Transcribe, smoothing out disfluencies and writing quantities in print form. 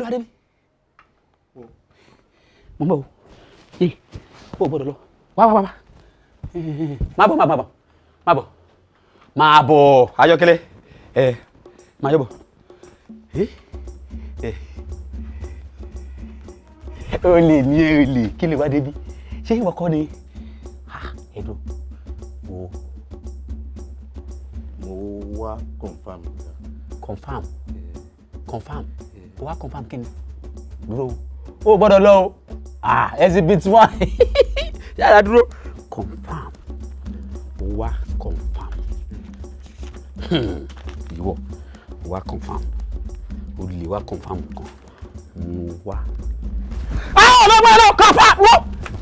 ló dé bí mo bọ̀ yìí ó gbọ́dọ̀ lọ wá má bọ̀ Ayọ̀kẹ́lẹ́ má yọ̀ bọ̀ o lè kí lè wá débi ṣé ìwọ kọ́ ni ẹ̀dùn mo wá confirm o wá confirm kí ni dúró o gbọ́dọ̀ lọ o exhibit 1 yára dúró confirm o wá confirm ìwọ o wá confirm o lè wá confirm kan mo wá. Confirm!